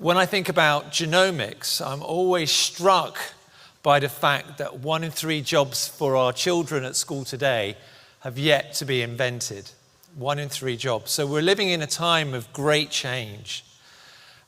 When I think about genomics, I'm always struck by the fact that 1 in 3 jobs for our children at school today have yet to be invented. 1 in 3 jobs. So we're living in a time of great change.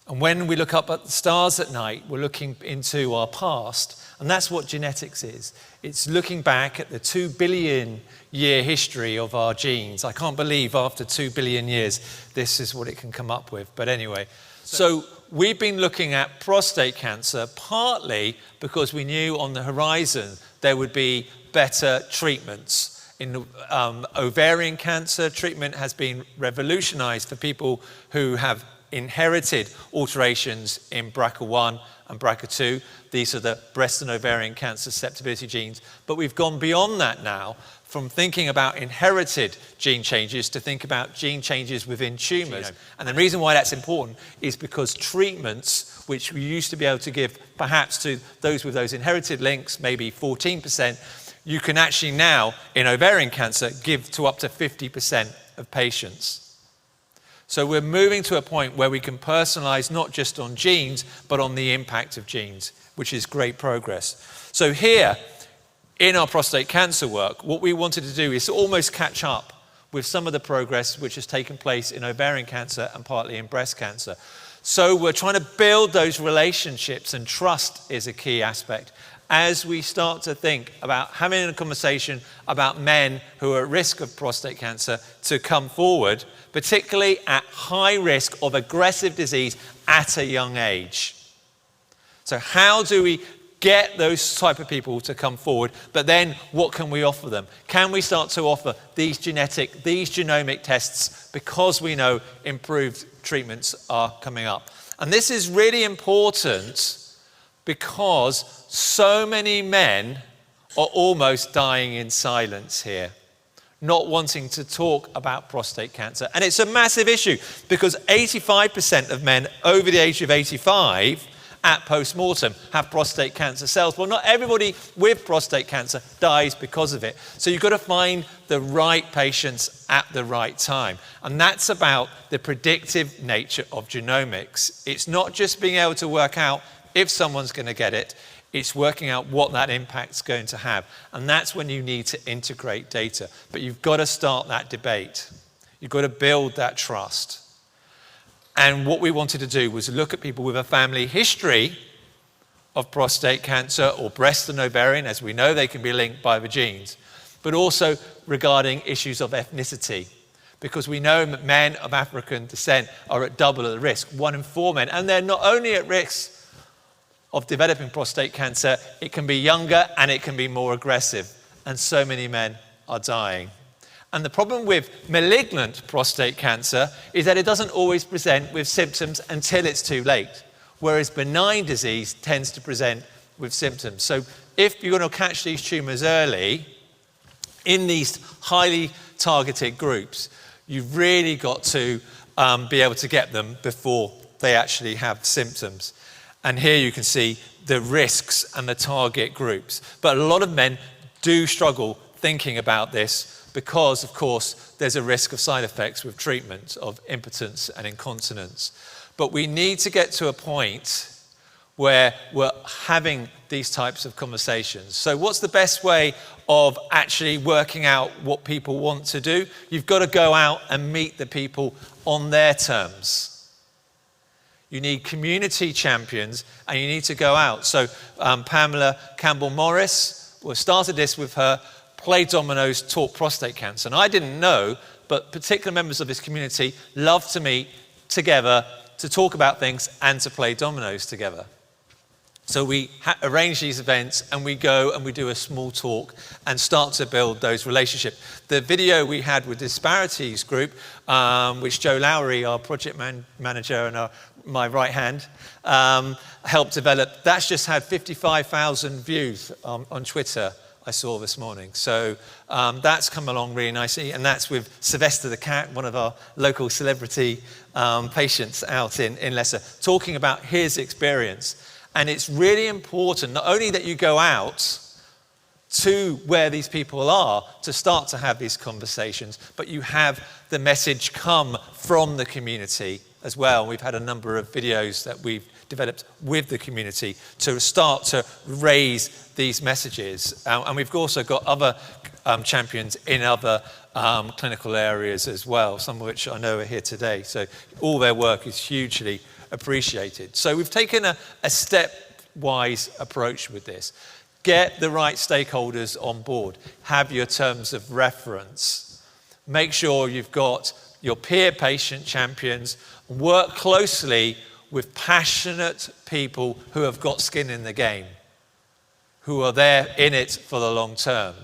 And when we look up at the stars at night, we're looking into our past. And that's what genetics is. It's looking back at the 2 billion year history of our genes. I can't believe after 2 billion years, this is what it can come up with. But anyway, so we've been looking at prostate cancer partly because we knew on the horizon there would be better treatments. In ovarian cancer, treatment has been revolutionized for people who have inherited alterations in BRCA1 and BRCA2. These are the breast and ovarian cancer susceptibility genes. But we've gone beyond that now, from thinking about inherited gene changes to think about gene changes within tumours. And the reason why that's important is because treatments, which we used to be able to give perhaps to those with those inherited links, maybe 14%, you can actually now, in ovarian cancer, give to up to 50% of patients. So we're moving to a point where we can personalize not just on genes, but on the impact of genes, which is great progress. So here, in our prostate cancer work, what we wanted to do is almost catch up with some of the progress which has taken place in ovarian cancer and partly in breast cancer. So we're trying to build those relationships, and trust is a key aspect. As we start to think about having a conversation about men who are at risk of prostate cancer to come forward, particularly at high risk of aggressive disease at a young age. So how do we get those type of people to come forward, but then what can we offer them? Can we start to offer these genomic tests because we know improved treatments are coming up? And this is really important because so many men are almost dying in silence here, not wanting to talk about prostate cancer. And it's a massive issue because 85% of men over the age of 85 at post-mortem have prostate cancer cells. Well, not everybody with prostate cancer dies because of it. So you've got to find the right patients at the right time. And that's about the predictive nature of genomics. It's not just being able to work out if someone's going to get it, it's working out what that impact's going to have. And that's when you need to integrate data. But you've got to start that debate. You've got to build that trust. And what we wanted to do was look at people with a family history of prostate cancer or breast and ovarian, as we know they can be linked by the genes, but also regarding issues of ethnicity, because we know that men of African descent are at double the risk, 1 in 4 men, and they're not only at risk of developing prostate cancer, it can be younger and it can be more aggressive, and so many men are dying. And the problem with malignant prostate cancer is that it doesn't always present with symptoms until it's too late, whereas benign disease tends to present with symptoms. So if you're going to catch these tumours early in these highly targeted groups, you've really got to be able to get them before they actually have symptoms. And here you can see the risks and the target groups. But a lot of men do struggle thinking about this because, of course, there's a risk of side effects with treatment of impotence and incontinence. But we need to get to a point where we're having these types of conversations. So what's the best way of actually working out what people want to do? You've got to go out and meet the people on their terms. You need community champions, and you need to go out. So Pamela Campbell-Morris, we started this with her, Play Dominoes, Talk Prostate Cancer. And I didn't know, but particular members of this community love to meet together to talk about things and to play dominoes together. So we arrange these events, and we go and we do a small talk and start to build those relationships. The video we had with Disparities Group, which Joe Lowry, our project manager and my right hand, helped develop, that's just had 55,000 views on Twitter, I saw this morning. So that's come along really nicely, and that's with Sylvester the cat, one of our local celebrity patients out in Leicester, talking about his experience. And it's really important, not only that you go out to where these people are to start to have these conversations, but you have the message come from the community as well. We've had a number of videos that we've developed with the community to start to raise these messages. And we've also got other champions in other clinical areas as well, some of which I know are here today. So all their work is hugely appreciated. So we've taken a stepwise approach with this. Get the right stakeholders on board. Have your terms of reference. Make sure you've got your peer patient champions. Work closely with passionate people who have got skin in the game, who are there in it for the long term.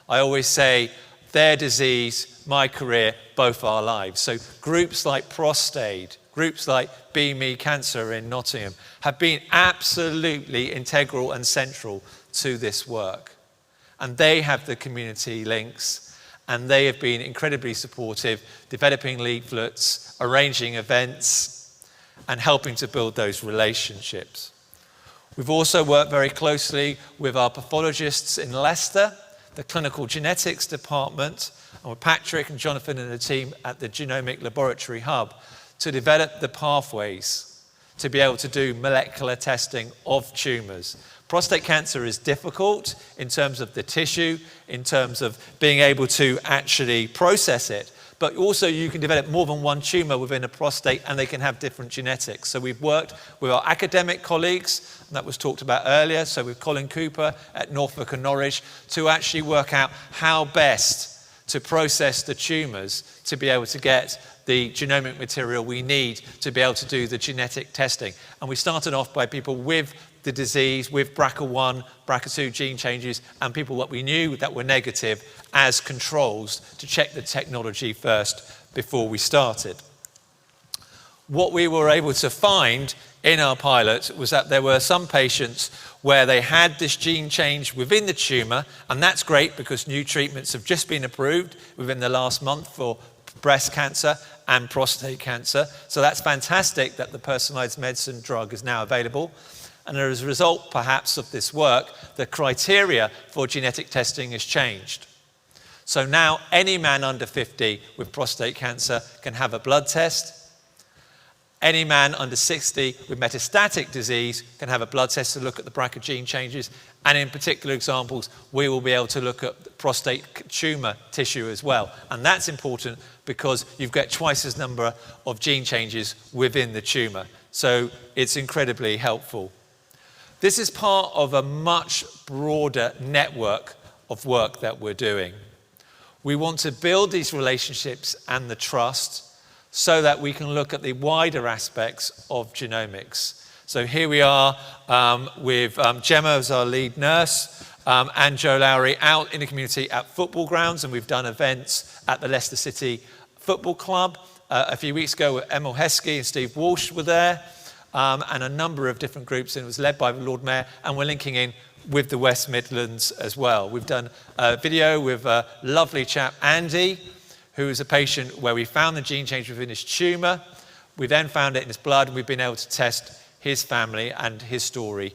I always say, their disease, my career, both our lives. So groups like Prostate, groups like Be Me Cancer in Nottingham have been absolutely integral and central to this work. And they have the community links, and they have been incredibly supportive, developing leaflets, arranging events, and helping to build those relationships. We've also worked very closely with our pathologists in Leicester, the clinical genetics department, and with Patrick and Jonathan and the team at the Genomic Laboratory Hub to develop the pathways to be able to do molecular testing of tumours. Prostate cancer is difficult in terms of the tissue, in terms of being able to actually process it, but also you can develop more than one tumour within a prostate and they can have different genetics. So we've worked with our academic colleagues, and that was talked about earlier, so with Colin Cooper at Norfolk and Norwich, to actually work out how best to process the tumours to be able to get the genomic material we need to be able to do the genetic testing. And we started off by people with the disease, with BRCA1, BRCA2 gene changes, and people that we knew that were negative as controls to check the technology first before we started. What we were able to find in our pilot was that there were some patients where they had this gene change within the tumour, and that's great because new treatments have just been approved within the last month for breast cancer and prostate cancer. So that's fantastic that the personalised medicine drug is now available. And as a result, perhaps, of this work, the criteria for genetic testing has changed. So now any man under 50 with prostate cancer can have a blood test. Any man under 60 with metastatic disease can have a blood test to look at the BRCA gene changes. And in particular examples, we will be able to look at prostate tumour tissue as well. And that's important because you've got twice as number of gene changes within the tumour. So it's incredibly helpful. This is part of a much broader network of work that we're doing. We want to build these relationships and the trust so that we can look at the wider aspects of genomics. So here we are with Gemma as our lead nurse and Joe Lowry out in the community at football grounds, and we've done events at the Leicester City Football Club. A few weeks ago, Emil Heskey and Steve Walsh were there. And a number of different groups, and it was led by the Lord Mayor, and we're linking in with the West Midlands as well. We've done a video with a lovely chap, Andy, who is a patient where we found the gene change within his tumour. We then found it in his blood, and we've been able to test his family, and his story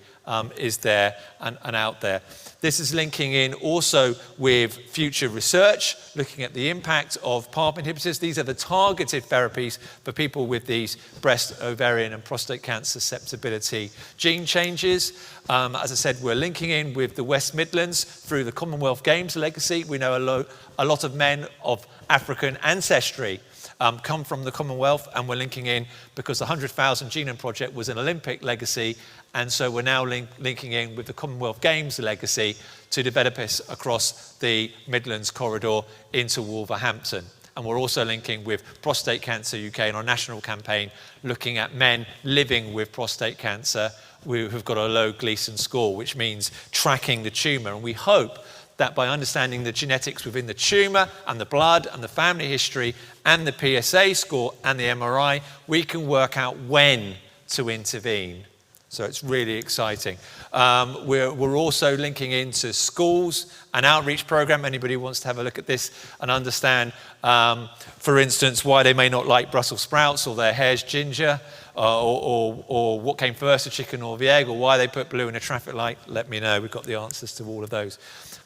is there and out there. This is linking in also with future research, looking at the impact of PARP inhibitors. These are the targeted therapies for people with these breast, ovarian and prostate cancer susceptibility gene changes. As I said, we're linking in with the West Midlands through the Commonwealth Games legacy. We know a lot of men of African ancestry come from the Commonwealth, and we're linking in because the 100,000 Genome Project was an Olympic legacy, and so we're now linking in with the Commonwealth Games legacy to develop this across the Midlands corridor into Wolverhampton. And we're also linking with Prostate Cancer UK and our national campaign, looking at men living with prostate cancer who've got a low Gleason score, which means tracking the tumour. And we hope that by understanding the genetics within the tumour and the blood and the family history and the PSA score and the MRI, we can work out when to intervene. So it's really exciting. We're also linking into schools, an outreach program. Anybody who wants to have a look at this and understand, for instance, why they may not like Brussels sprouts or their hair's ginger, or what came first, the chicken or the egg, or why they put blue in a traffic light, let me know. We've got the answers to all of those.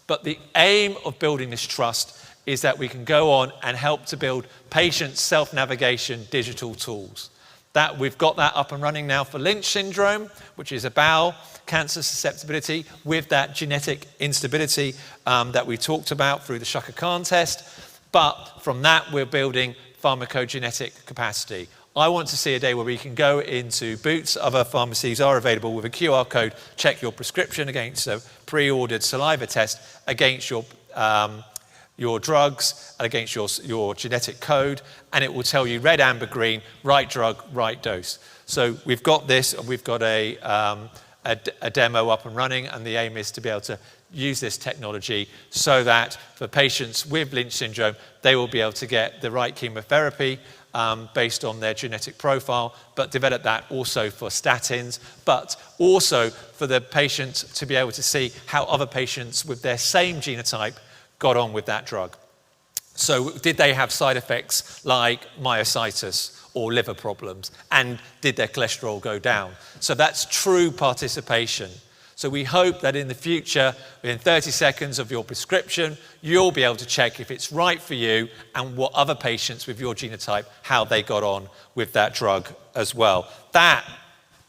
But the aim of building this trust is that we can go on and help to build patient self-navigation digital tools. That we've got that up and running now for Lynch syndrome, which is a bowel cancer susceptibility with that genetic instability that we talked about through the Shaka Khan test. But from that, we're building pharmacogenetic capacity. I want to see a day where we can go into Boots, other pharmacies are available with a QR code, check your prescription against a pre-ordered saliva test against your drugs, against your genetic code, and it will tell you red, amber, green, right drug, right dose. So we've got this, and we've got a demo up and running, and the aim is to be able to use this technology so that for patients with Lynch syndrome, they will be able to get the right chemotherapy based on their genetic profile, but develop that also for statins, but also for the patient to be able to see how other patients with their same genotype got on with that drug. So did they have side effects like myositis or liver problems? And did their cholesterol go down? So that's true participation. So we hope that in the future, within 30 seconds of your prescription, you'll be able to check if it's right for you and what other patients with your genotype, how they got on with that drug as well. That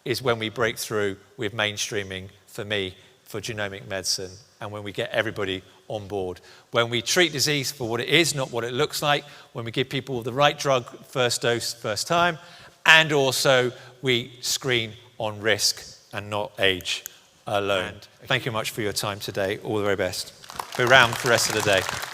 is when we break through with mainstreaming, for me, for genomic medicine, and when we get everybody on board. When we treat disease for what it is, not what it looks like, when we give people the right drug, first dose, first time, and also we screen on risk and not age alone. Thank you much for your time today. All the very best. Be around for the rest of the day.